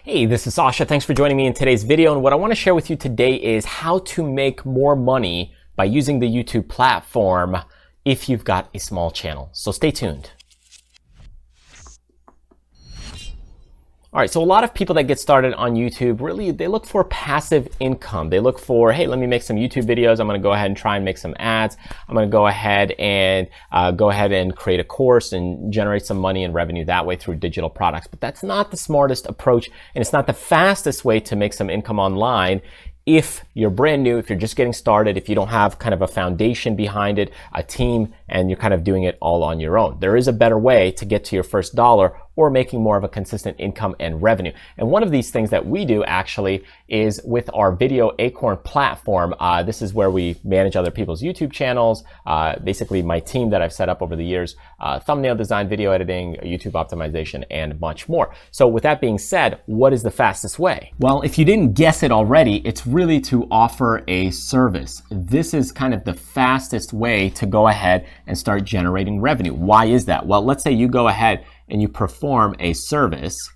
Hey, this is Sasha. Thanks for joining me in today's video. And what I want to share with you today is how to make more money by using the YouTube platform if you've got a small channel. So stay tuned. All right, so a lot of people that get started on YouTube, really, they look for passive income. They look for, hey, let me make some YouTube videos. I'm gonna go ahead and try and make some ads. I'm gonna go ahead and create a course and generate some money and revenue that way through digital products. But that's not the smartest approach, and it's not the fastest way to make some income online. If you're brand new, if you're just getting started, if you don't have kind of a foundation behind it, a team, and you're kind of doing it all on your own. There is a better way to get to your first dollar or making more of a consistent income and revenue. And one of these things that we do actually is with our Video Acorn platform. This is where we manage other people's YouTube channels, basically my team that I've set up over the years, thumbnail design, video editing, YouTube optimization, and much more. So with that being said, what is the fastest way? Well, if you didn't guess it already, it's really to offer a service. This is kind of the fastest way to go ahead and start generating revenue. Why is that? Well, let's say you go ahead and you perform a service.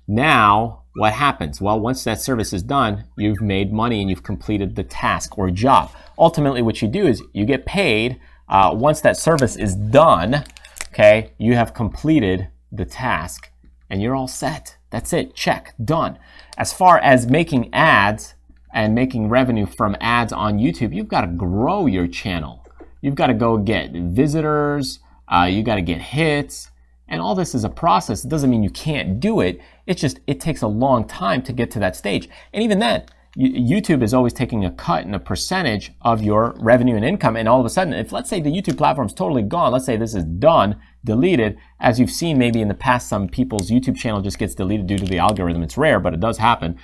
Now, what happens? Well, once that service is done, you've made money and you've completed the task or job. Ultimately, what you do is you get paid once that service is done. Okay, you have completed the task and you're all set. That's it, check, done. As far as making ads and making revenue from ads on YouTube, you've got to grow your channel. You've got to go get visitors, you got to get hits, and all this is a process. It doesn't mean you can't do it. It's just, it takes a long time to get to that stage. And even then, YouTube is always taking a cut and a percentage of your revenue and income. And all of a sudden, if let's say the YouTube platform's totally gone, let's say this is done, deleted, as you've seen maybe in the past, some people's YouTube channel just gets deleted due to the algorithm. It's rare, but it does happen.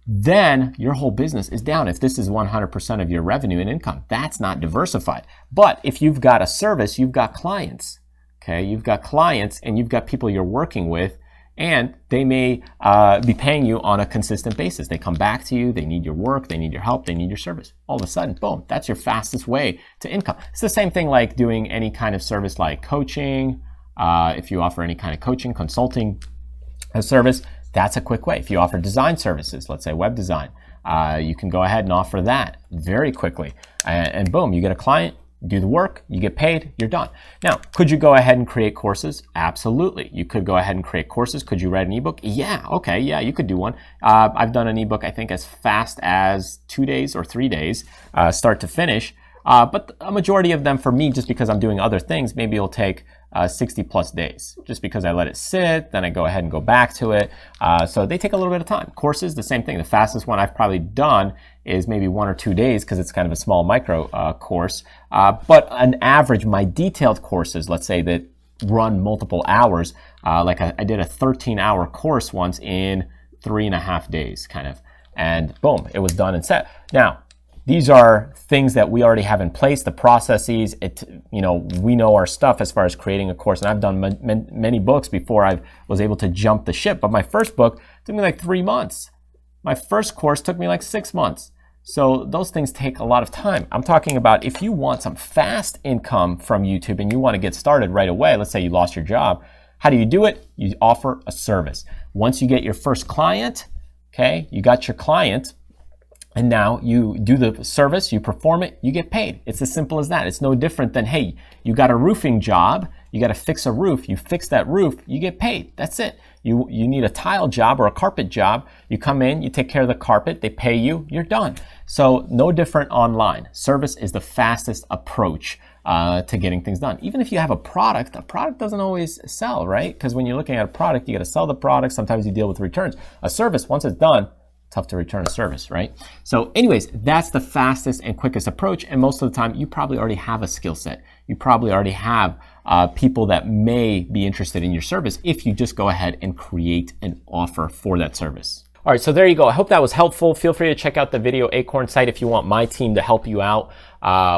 Then your whole business is down. If this is 100% of your revenue and income, that's not diversified. But if you've got a service, you've got clients. Okay, you've got clients and you've got people you're working with, and they may be paying you on a consistent basis. They come back to you, they need your work, they need your help, they need your service. All of a sudden, boom, that's your fastest way to income. It's the same thing like doing any kind of service like coaching. If you offer any kind of coaching, consulting service, that's a quick way. If you offer design services, let's say web design, you can go ahead and offer that very quickly. And boom, you get a client, do the work, you get paid, you're done. Now, could you go ahead and create courses? Absolutely. You could go ahead and create courses. Could you write an ebook? Yeah, okay, yeah, you could do one. I've done an ebook, I think, as fast as 2 days or 3 days, start to finish. But a majority of them for me, just because I'm doing other things, maybe it'll take 60 plus days, just because I let it sit, then I go ahead and go back to it. So they take a little bit of time. Courses, the same thing. The fastest one I've probably done is maybe 1 or 2 days because it's kind of a small micro course. But on average, my detailed courses, let's say that run multiple hours, like I did a 13-hour course once in 3.5 days, kind of. And boom, it was done and set. Now, these are things that we already have in place, the processes. We know our stuff as far as creating a course. And I've done many books before I was able to jump the ship. But my first book took me like 3 months. My first course took me like 6 months. So those things take a lot of time. I'm talking about if you want some fast income from YouTube and you want to get started right away, let's say you lost your job, how do you do it? You offer a service. Once you get your first client, okay, you got your client, and now you do the service, you perform it, you get paid. It's as simple as that. It's no different than, hey, you got a roofing job, you got to fix a roof, you fix that roof, you get paid. That's it. You need a tile job or a carpet job, you come in, you take care of the carpet, they pay you, you're done. So no different online. Service is the fastest approach to getting things done. Even if you have a product doesn't always sell, right? Because when you're looking at a product, you got to sell the product. Sometimes you deal with returns. A service, once it's done, tough to return a service, right? So anyways, that's the fastest and quickest approach. And most of the time, you probably already have a skill set. You probably already have people that may be interested in your service if you just go ahead and create an offer for that service. All right, so there you go. I hope that was helpful. Feel free to check out the Video Acorn site if you want my team to help you out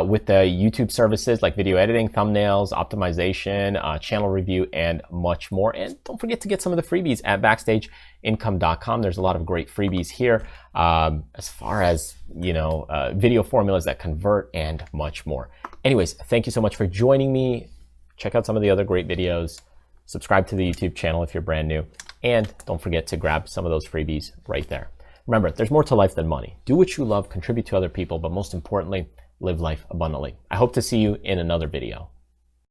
with the YouTube services like video editing, thumbnails, optimization, channel review, and much more. And don't forget to get some of the freebies at BackstageIncome.com. There's a lot of great freebies here as far as, video formulas that convert and much more. Anyways, thank you so much for joining me. Check out some of the other great videos. Subscribe to the YouTube channel if you're brand new. And don't forget to grab some of those freebies right there. Remember, there's more to life than money. Do what you love, contribute to other people, but most importantly, live life abundantly. I hope to see you in another video.